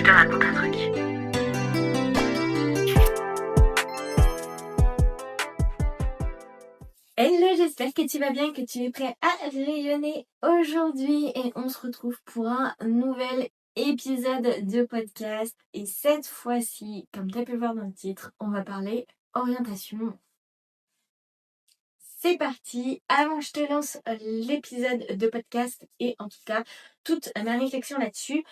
te raconte un truc. Hello, j'espère que tu vas bien, que tu es prêt à rayonner aujourd'hui et on se retrouve pour un nouvel épisode de podcast et cette fois-ci, comme tu as pu le voir dans le titre, on va parler orientation. C'est parti, avant que je te lance l'épisode de podcast et en tout cas toute ma réflexion là-dessus,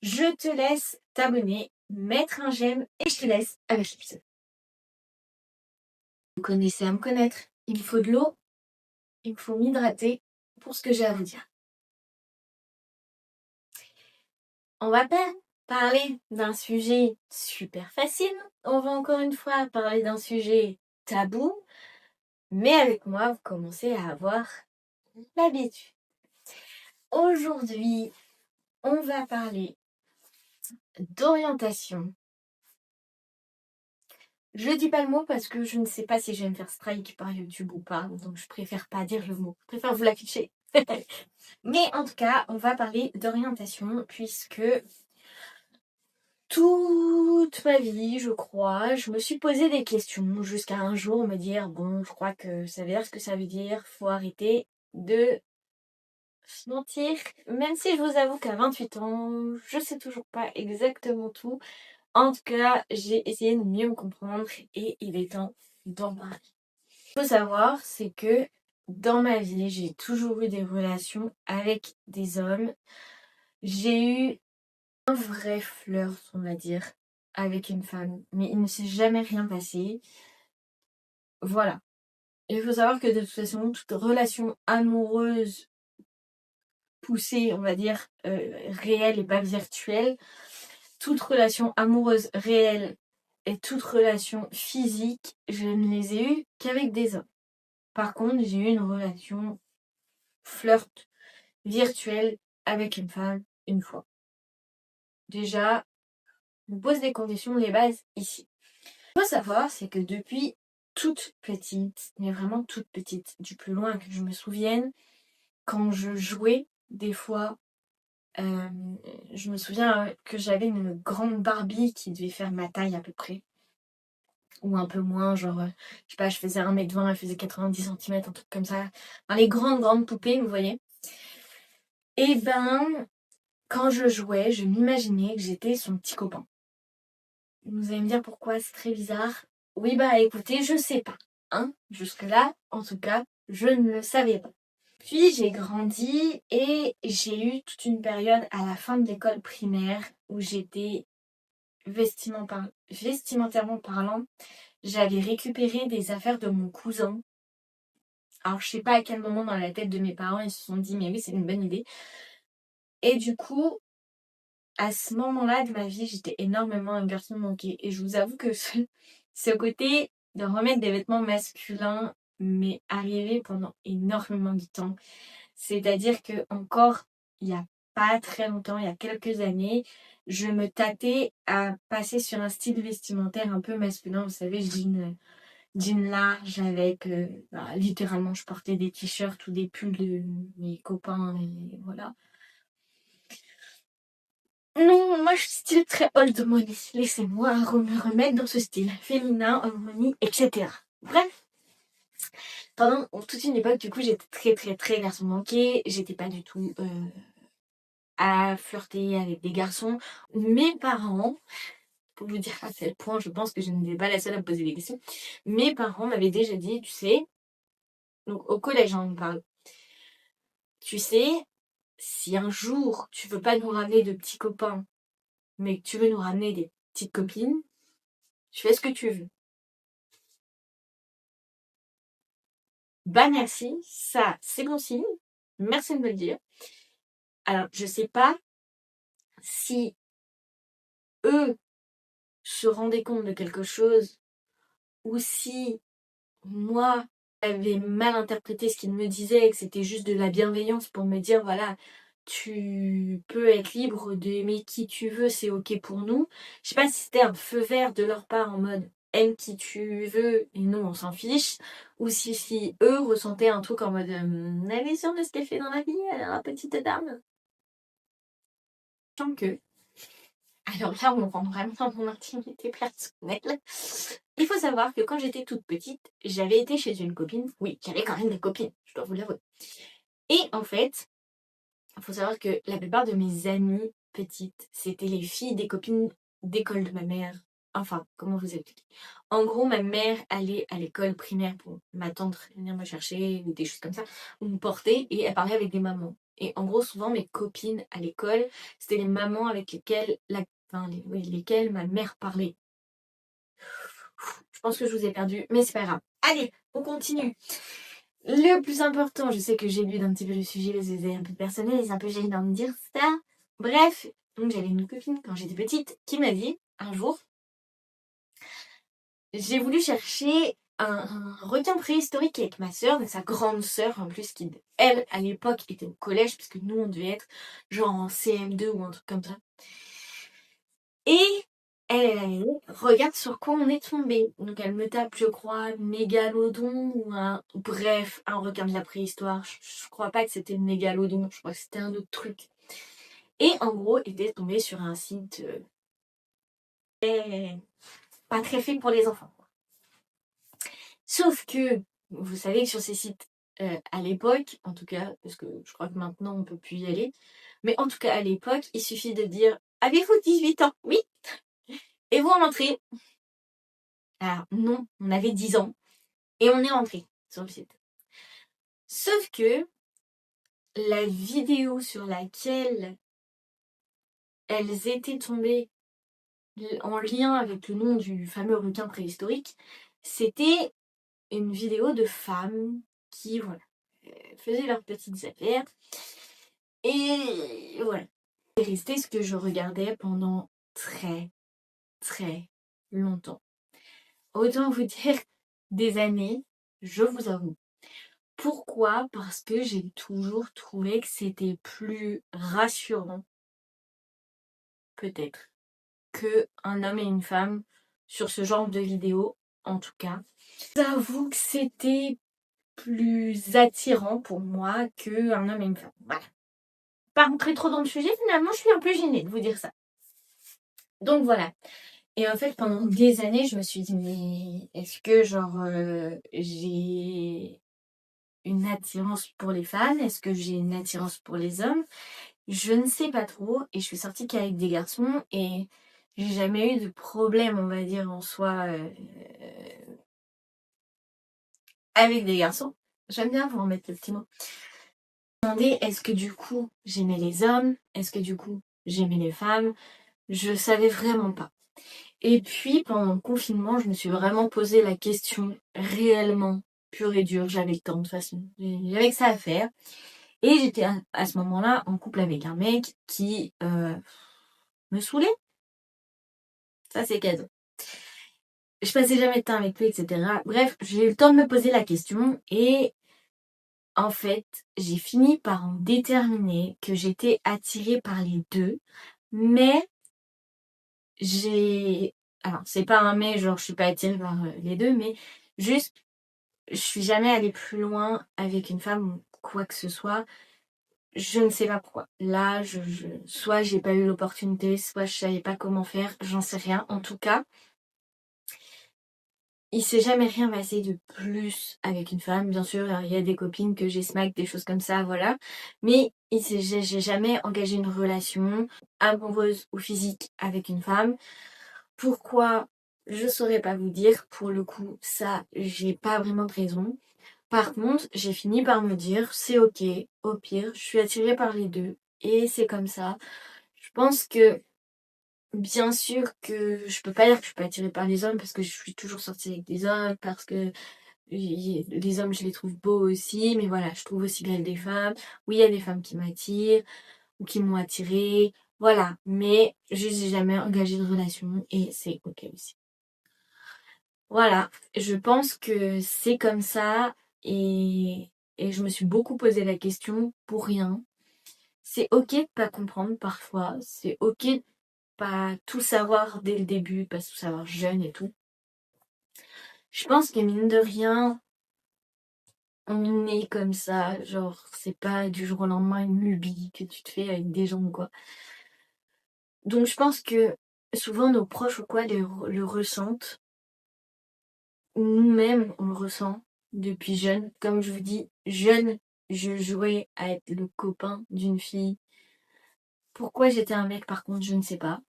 je te laisse t'abonner, mettre un j'aime et je te laisse avec l'épisode. Vous connaissez à me connaître, il me faut de l'eau. Il me faut m'hydrater pour ce que j'ai à vous dire. On va pas parler d'un sujet super facile. On va encore une fois parler d'un sujet tabou. Mais avec moi, vous commencez à avoir l'habitude. Aujourd'hui, on va parler d'orientation. Je dis pas le mot parce que je ne sais pas si je vais me faire strike par YouTube ou pas. Donc je préfère pas dire le mot. Je préfère vous l'afficher. Mais en tout cas, on va parler d'orientation puisque toute ma vie, je crois, je me suis posé des questions jusqu'à un jour me dire bon, je crois que ça veut dire ce que ça veut dire, faut arrêter de se mentir. Même si je vous avoue qu'à 28 ans, je sais toujours pas exactement tout. En tout cas, j'ai essayé de mieux me comprendre et il est temps d'en parler. Ce qu'il faut savoir, c'est que dans ma vie, j'ai toujours eu des relations avec des hommes. J'ai eu un vrai flirt, on va dire, avec une femme, mais il ne s'est jamais rien passé. Voilà. Et il faut savoir que de toute façon, toute relation amoureuse poussée, on va dire, réelle et pas virtuelle, toute relation amoureuse réelle et toute relation physique, je ne les ai eues qu'avec des hommes. Par contre, j'ai eu une relation flirt virtuelle avec une femme une fois. Déjà, on pose des conditions, les bases ici. Ce qu'il faut savoir, c'est que depuis toute petite, mais vraiment toute petite, du plus loin que je me souvienne, quand je jouais, des fois, je me souviens que j'avais une grande Barbie qui devait faire ma taille à peu près. Ou un peu moins, genre, je sais pas, je faisais 1m20, elle faisait 90 cm, un truc comme ça. Enfin, les grandes poupées, vous voyez. Et ben, quand je jouais, je m'imaginais que j'étais son petit copain. Vous allez me dire pourquoi, c'est très bizarre. Oui, bah écoutez, je sais pas. Hein, jusque-là, en tout cas, je ne le savais pas. Puis j'ai grandi et j'ai eu toute une période à la fin de l'école primaire où j'étais vestimentairement parlant, j'avais récupéré des affaires de mon cousin. Alors je sais pas à quel moment dans la tête de mes parents ils se sont dit mais oui c'est une bonne idée. Et du coup, à ce moment-là de ma vie, j'étais énormément un garçon manqué. Et je vous avoue que ce côté de remettre des vêtements masculins m'est arrivé pendant énormément de temps. C'est-à-dire que encore il n'y a pas très longtemps, il y a quelques années, je me tâtais à passer sur un style vestimentaire un peu masculin. Vous savez, jean large avec, littéralement, je portais des t-shirts ou des pulls de mes copains et voilà. Non, moi je suis style très old money. Laissez-moi me remettre dans ce style féminin, old money, etc. Bref, pendant toute une époque, du coup, j'étais très très très garçon manqué. J'étais pas du tout à flirter avec des garçons. Mes parents, pour vous dire à quel point je pense que je n'étais pas la seule à me poser des questions, mes parents m'avaient déjà dit, tu sais, donc au collège on parle, tu sais, si un jour tu veux pas nous ramener de petits copains, mais que tu veux nous ramener des petites copines, tu fais ce que tu veux. Bah merci, ça c'est bon signe, merci de me le dire. Alors je sais pas si eux se rendaient compte de quelque chose ou si moi j'avais mal interprété ce qu'ils me disaient et que c'était juste de la bienveillance pour me dire voilà, tu peux être libre d'aimer qui tu veux, c'est ok pour nous. Je sais pas si c'était un feu vert de leur part en mode aime qui tu veux et nous on s'en fiche, ou si eux ressentaient un truc en mode elle est sûre de ce qu'elle fait dans la vie, elle a la petite dame. Tant que Alors là, on rentre vraiment dans mon intimité personnelle. Il faut savoir que quand j'étais toute petite, j'avais été chez une copine. Oui, j'avais quand même des copines, je dois vous l'avouer. Et en fait, il faut savoir que la plupart de mes amies petites, c'était les filles des copines d'école de ma mère. Enfin, comment vous expliquer? En gros, ma mère allait à l'école primaire pour ma tante venir me chercher ou des choses comme ça, ou me porter, et elle parlait avec des mamans. Et en gros, souvent, mes copines à l'école, c'était les mamans avec lesquelles, oui, lesquelles ma mère parlait. Je pense que je vous ai perdu, mais c'est pas grave. Allez, on continue. Le plus important, je sais que j'ai lu d'un petit peu le sujet, c'est un peu personnel, c'est un peu gênant de dire ça. Bref, donc j'avais une copine quand j'étais petite qui m'a dit un jour, j'ai voulu chercher un requin préhistorique avec ma sœur, donc sa grande sœur en plus, qui elle à l'époque était au collège, puisque nous on devait être genre en CM2 ou un truc comme ça. Et elle a dit, regarde sur quoi on est tombé. Donc elle me tape, je crois, mégalodon ou bref, un requin de la préhistoire. Je crois pas que c'était le mégalodon, je crois que c'était un autre truc. Et en gros, elle était tombée sur un site pas très fait pour les enfants. Sauf que, vous savez que sur ces sites, à l'époque, en tout cas, parce que je crois que maintenant on peut plus y aller, mais en tout cas à l'époque, il suffit de dire avez-vous 18 ans? Oui. Et vous en entrez. Alors non, on avait 10 ans. Et on est rentré sur le site. Sauf que la vidéo sur laquelle elles étaient tombées en lien avec le nom du fameux requin préhistorique, c'était une vidéo de femmes qui, voilà, faisaient leurs petites affaires. Et voilà. C'est resté ce que je regardais pendant très, très longtemps. Autant vous dire des années, je vous avoue. Pourquoi? Parce que j'ai toujours trouvé que c'était plus rassurant, peut-être, qu'un homme et une femme sur ce genre de vidéo, en tout cas. J'avoue que c'était plus attirant pour moi qu'un homme et une femme. Voilà. Pas rentrer trop dans le sujet, finalement, je suis un peu gênée de vous dire ça. Donc voilà. Et en fait, pendant des années, je me suis dit, mais est-ce que, genre, j'ai une attirance pour les femmes? Est-ce que j'ai une attirance pour les hommes? Je ne sais pas trop. Et je suis sortie qu'avec des garçons et j'ai jamais eu de problème, on va dire, en soi, avec des garçons. J'aime bien vous remettre le petit mot. Je me demandais, est-ce que du coup, j'aimais les hommes? Est-ce que du coup, j'aimais les femmes? Je savais vraiment pas. Et puis, pendant le confinement, je me suis vraiment posé la question réellement, pure et dure. J'avais le temps de toute façon. J'avais que ça à faire. Et j'étais à ce moment-là en couple avec un mec qui me saoulait. Ça, c'est cadeau. Je passais jamais de temps avec lui, etc. Bref, j'ai eu le temps de me poser la question et en fait, j'ai fini par en déterminer que j'étais attirée par les deux, mais j'ai... Alors, c'est pas un mais, genre je suis pas attirée par les deux, mais juste, je suis jamais allée plus loin avec une femme ou quoi que ce soit. Je ne sais pas pourquoi. Là, soit j'ai pas eu l'opportunité, soit je savais pas comment faire, j'en sais rien. En tout cas, il s'est jamais rien passé de plus avec une femme. Bien sûr, il y a des copines que j'ai smack, des choses comme ça, voilà. Mais j'ai jamais engagé une relation amoureuse ou physique avec une femme. Pourquoi? Je saurais pas vous dire. Pour le coup, ça, j'ai pas vraiment de raison. Par contre, j'ai fini par me dire, c'est ok, au pire, je suis attirée par les deux. Et c'est comme ça. Je pense que, bien sûr que je peux pas dire que je suis pas attirée par les hommes parce que je suis toujours sortie avec des hommes, parce que les hommes, je les trouve beaux aussi, mais voilà, je trouve aussi belles des femmes. Oui, il y a des femmes qui m'attirent ou qui m'ont attirée, voilà. Mais je n'ai jamais engagé de relation et c'est ok aussi. Voilà, je pense que c'est comme ça et je me suis beaucoup posé la question pour rien. C'est ok de pas comprendre parfois, c'est ok de pas tout savoir dès le début, pas tout savoir jeune et tout. Je pense que mine de rien, on est comme ça, genre c'est pas du jour au lendemain une lubie que tu te fais avec des gens quoi. Donc je pense que souvent nos proches ou quoi le ressentent. Nous-mêmes, on le ressent depuis jeune. Comme je vous dis, jeune, je jouais à être le copain d'une fille. Pourquoi j'étais un mec, par contre, je ne sais pas.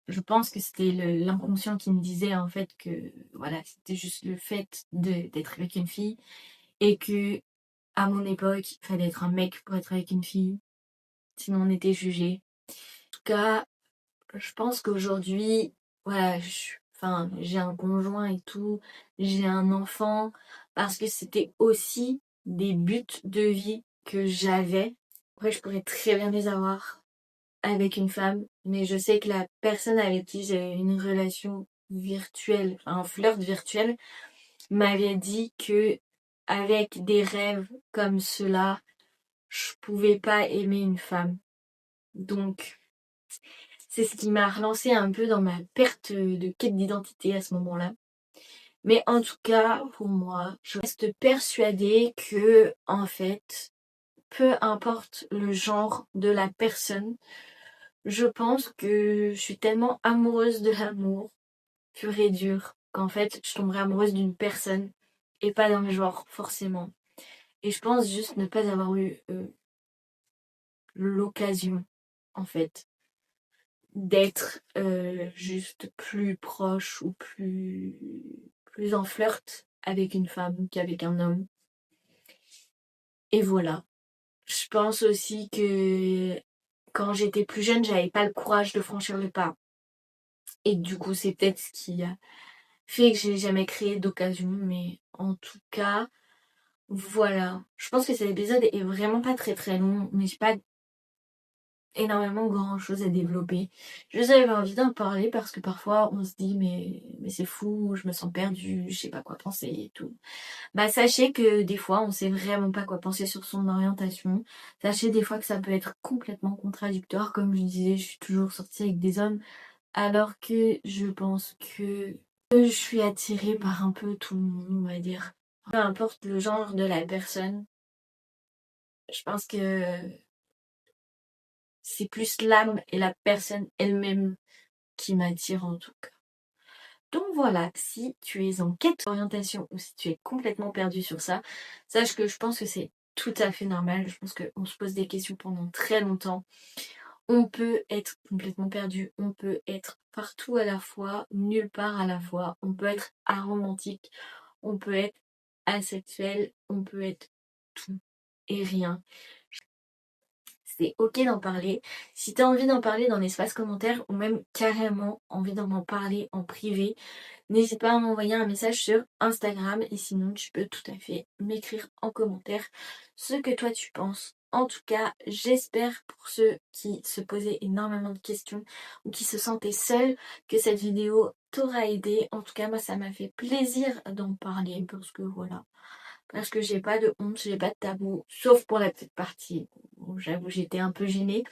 Je pense que c'était l'inconscient qui me disait en fait que voilà, c'était juste le fait d'être avec une fille et que à mon époque, il fallait être un mec pour être avec une fille, sinon on était jugé. En tout cas, je pense qu'aujourd'hui, voilà, enfin, j'ai un conjoint et tout, j'ai un enfant, parce que c'était aussi des buts de vie que j'avais. Après, je pourrais très bien les avoir avec une femme, mais je sais que la personne avec qui j'ai une relation virtuelle, enfin, un flirt virtuel, m'avait dit que avec des rêves comme cela, je pouvais pas aimer une femme. Donc, c'est ce qui m'a relancé un peu dans ma perte de quête d'identité à ce moment-là. Mais en tout cas, pour moi, je reste persuadée que, en fait, peu importe le genre de la personne, je pense que je suis tellement amoureuse de l'amour, pur et dur, qu'en fait, je tomberai amoureuse d'une personne et pas d'un genre, forcément. Et je pense juste ne pas avoir eu l'occasion, en fait, d'être juste plus proche ou plus en flirt avec une femme qu'avec un homme. Et voilà. Je pense aussi que quand j'étais plus jeune, j'avais pas le courage de franchir le pas. Et du coup, c'est peut-être ce qui a fait que j'ai jamais créé d'occasion. Mais en tout cas, voilà. Je pense que cet épisode est vraiment pas très très long, mais j'ai pas énormément grand chose à développer. Juste j'avais envie d'en parler parce que parfois on se dit mais c'est fou, je me sens perdue, je sais pas quoi penser et tout. Bah sachez que des fois on sait vraiment pas quoi penser sur son orientation. Sachez des fois que ça peut être complètement contradictoire. Comme je disais, je suis toujours sortie avec des hommes alors que je pense que je suis attirée par un peu tout le monde, on va dire. Peu importe le genre de la personne, je pense que c'est plus l'âme et la personne elle-même qui m'attire en tout cas. Donc voilà, si tu es en quête d'orientation ou si tu es complètement perdu sur ça, sache que je pense que c'est tout à fait normal. Je pense qu'on se pose des questions pendant très longtemps. On peut être complètement perdu, on peut être partout à la fois, nulle part à la fois. On peut être aromantique, on peut être asexuel, on peut être tout et rien. C'est ok d'en parler. Si tu as envie d'en parler dans l'espace commentaire ou même carrément envie d'en parler en privé, n'hésite pas à m'envoyer un message sur Instagram et sinon tu peux tout à fait m'écrire en commentaire ce que toi tu penses. En tout cas, j'espère pour ceux qui se posaient énormément de questions ou qui se sentaient seuls que cette vidéo t'aura aidé. En tout cas, moi ça m'a fait plaisir d'en parler parce que voilà. Parce que j'ai pas de honte, j'ai pas de tabou, sauf pour la petite partie. Bon, j'avoue, j'étais un peu gênée.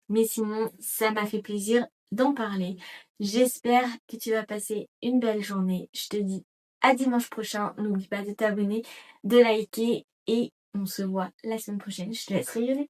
Mais sinon, ça m'a fait plaisir d'en parler. J'espère que tu vas passer une belle journée. Je te dis à dimanche prochain. N'oublie pas de t'abonner, de liker et on se voit la semaine prochaine. Je te laisse rayonner.